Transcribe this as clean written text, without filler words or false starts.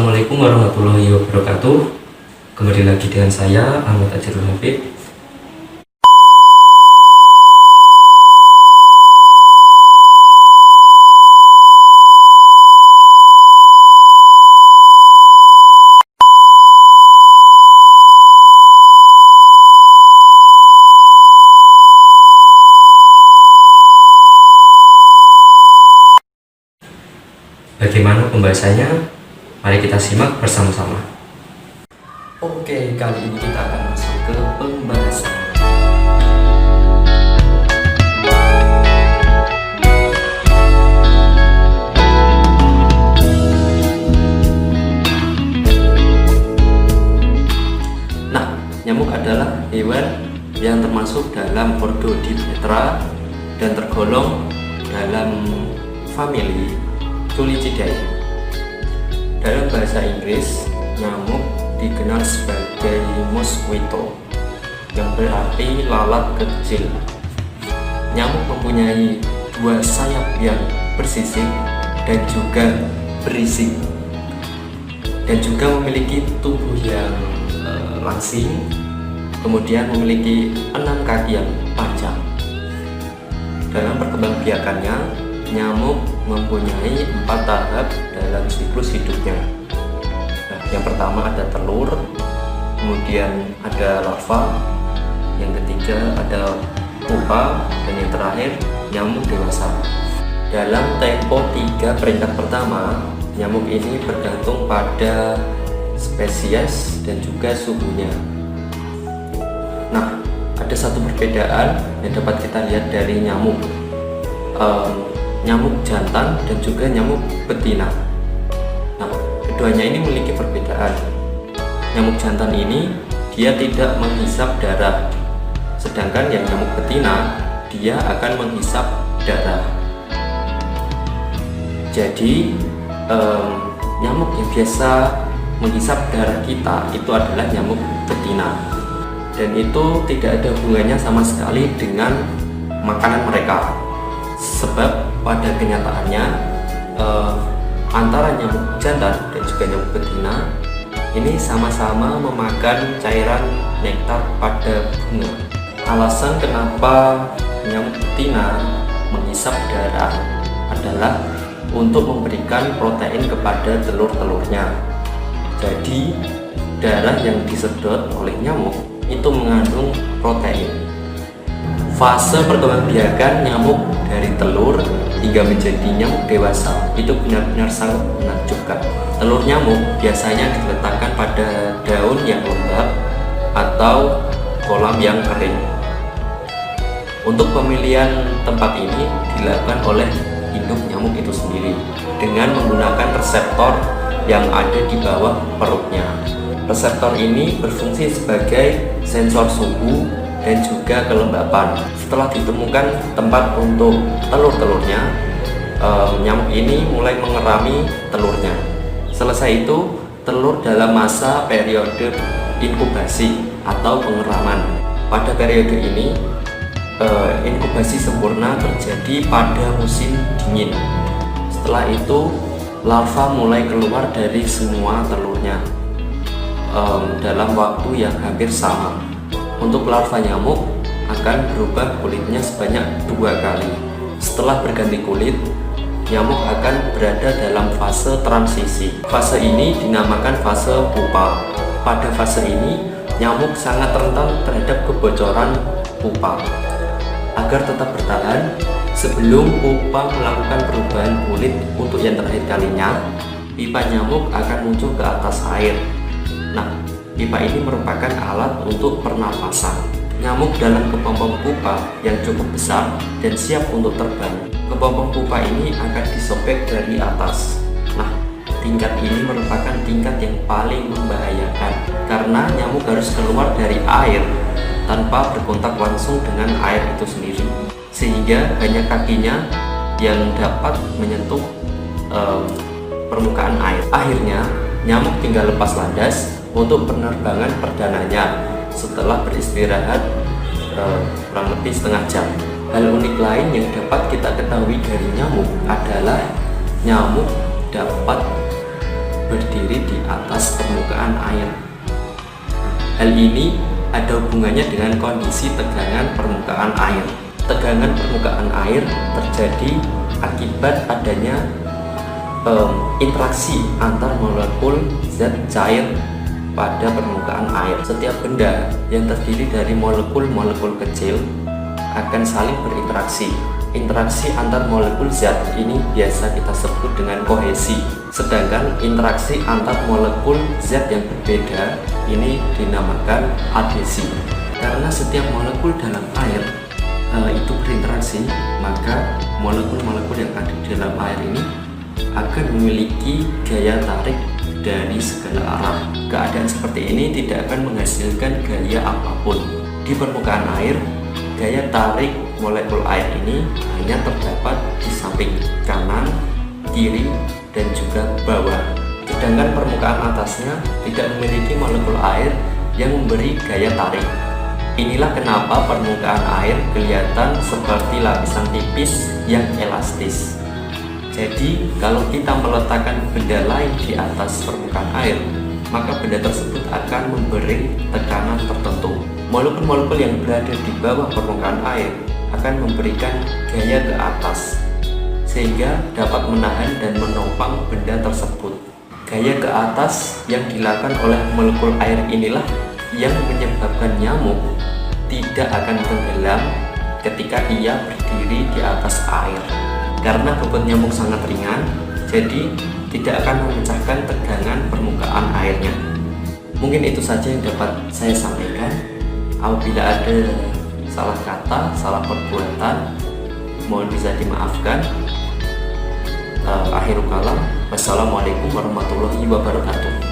Assalamualaikum warahmatullahi wabarakatuh. Kembali lagi dengan saya Ahmad Ajrul Habib. Bagaimana pembahasannya? Mari kita simak bersama-sama. Oke, kali ini kita akan masuk ke pembahasan. Nah, nyamuk adalah hewan yang termasuk dalam ordo Dipteera dan tergolong dalam famili Tulicidae. Dalam bahasa Inggris, nyamuk dikenal sebagai mosquito, yang berarti lalat kecil. Nyamuk mempunyai dua sayap yang bersisik dan juga berisik, dan juga memiliki tubuh yang langsing, kemudian memiliki 6 kaki yang panjang. Dalam perkembangbiakannya, nyamuk mempunyai 4 tahap dalam siklus hidupnya. Nah, yang pertama ada telur, kemudian ada larva, yang ketiga ada pupa, dan yang terakhir nyamuk dewasa. Dalam tempo 3 peringkat pertama, nyamuk ini bergantung pada spesies dan juga suhunya. Nah, ada satu perbedaan yang dapat kita lihat dari nyamuk jantan dan juga nyamuk betina. Nah, keduanya ini memiliki perbedaan. Nyamuk jantan ini dia tidak menghisap darah, sedangkan yang nyamuk betina dia akan menghisap darah. Jadi nyamuk yang biasa menghisap darah kita itu adalah nyamuk betina, dan itu tidak ada hubungannya sama sekali dengan makanan mereka. Sebab pada kenyataannya antara nyamuk jantan dan juga nyamuk betina ini sama-sama memakan cairan nektar pada bunga. Alasan kenapa nyamuk betina menghisap darah adalah untuk memberikan protein kepada telur-telurnya. Jadi darah yang disedot oleh nyamuk itu mengandung protein. Fase perkembangbiakan nyamuk dari telur hingga menjadi nyamuk dewasa itu benar-benar sangat menakjubkan. Telur nyamuk biasanya diletakkan pada daun yang lembab atau kolam yang kering. Untuk pemilihan tempat ini dilakukan oleh induk nyamuk itu sendiri dengan menggunakan reseptor yang ada di bawah perutnya. Reseptor ini berfungsi sebagai sensor suhu dan juga kelembapan. Setelah ditemukan tempat untuk telur-telurnya, nyamuk ini mulai mengerami telurnya. Selesai itu, telur dalam masa periode inkubasi atau pengeraman. Pada periode ini, inkubasi sempurna terjadi pada musim dingin. Setelah itu, larva mulai keluar dari semua telurnya dalam waktu yang hampir sama. Untuk larva nyamuk akan berubah kulitnya sebanyak 2 kali. Setelah berganti kulit, nyamuk akan berada dalam fase transisi. Fase ini dinamakan fase pupa. Pada fase ini, nyamuk sangat rentan terhadap kebocoran pupa. Agar tetap bertahan, sebelum pupa melakukan perubahan kulit untuk yang terakhir kalinya, pipa nyamuk akan muncul ke atas air. Nah, pipa ini merupakan alat untuk pernapasan. Nyamuk dalam kepompong pupa yang cukup besar dan siap untuk terbang. Kepompong pupa ini akan disobek dari atas. Nah, tingkat ini merupakan tingkat yang paling membahayakan karena nyamuk harus keluar dari air tanpa berkontak langsung dengan air itu sendiri, sehingga hanya kakinya yang dapat menyentuh permukaan air. Akhirnya, nyamuk tinggal lepas landas untuk penerbangan perdananya setelah beristirahat kurang lebih setengah jam. Hal unik lain yang dapat kita ketahui dari nyamuk adalah nyamuk dapat berdiri di atas permukaan air. Hal ini ada hubungannya dengan kondisi tegangan permukaan air. Tegangan permukaan air terjadi akibat adanya interaksi antar molekul zat cair pada permukaan air. Setiap benda yang terdiri dari molekul-molekul kecil akan saling berinteraksi. Interaksi antar molekul zat ini biasa kita sebut dengan kohesi. Sedangkan interaksi antar molekul zat yang berbeda ini dinamakan adhesi. Karena setiap molekul dalam air itu berinteraksi, maka molekul-molekul yang ada di dalam air ini akan memiliki gaya tarik dari segala arah. Keadaan seperti ini tidak akan menghasilkan gaya apapun. Di permukaan air, gaya tarik molekul air ini hanya terdapat di samping kanan, kiri, dan juga bawah. Sedangkan permukaan atasnya tidak memiliki molekul air yang memberi gaya tarik. Inilah kenapa permukaan air kelihatan seperti lapisan tipis yang elastis. Jadi, kalau kita meletakkan benda lain di atas permukaan air, maka benda tersebut akan memberi tekanan tertentu. Molekul-molekul yang berada di bawah permukaan air akan memberikan gaya ke atas, sehingga dapat menahan dan menopang benda tersebut. Gaya ke atas yang dilakukan oleh molekul air inilah yang menyebabkan nyamuk tidak akan tenggelam ketika ia berdiri di atas air. Karena bobot nyamuk sangat ringan, jadi tidak akan memecahkan tegangan permukaan airnya. Mungkin itu saja yang dapat saya sampaikan. Apabila ada salah kata, salah perbuatan, mohon bisa dimaafkan. Akhirul kalam, wassalamualaikum warahmatullahi wabarakatuh.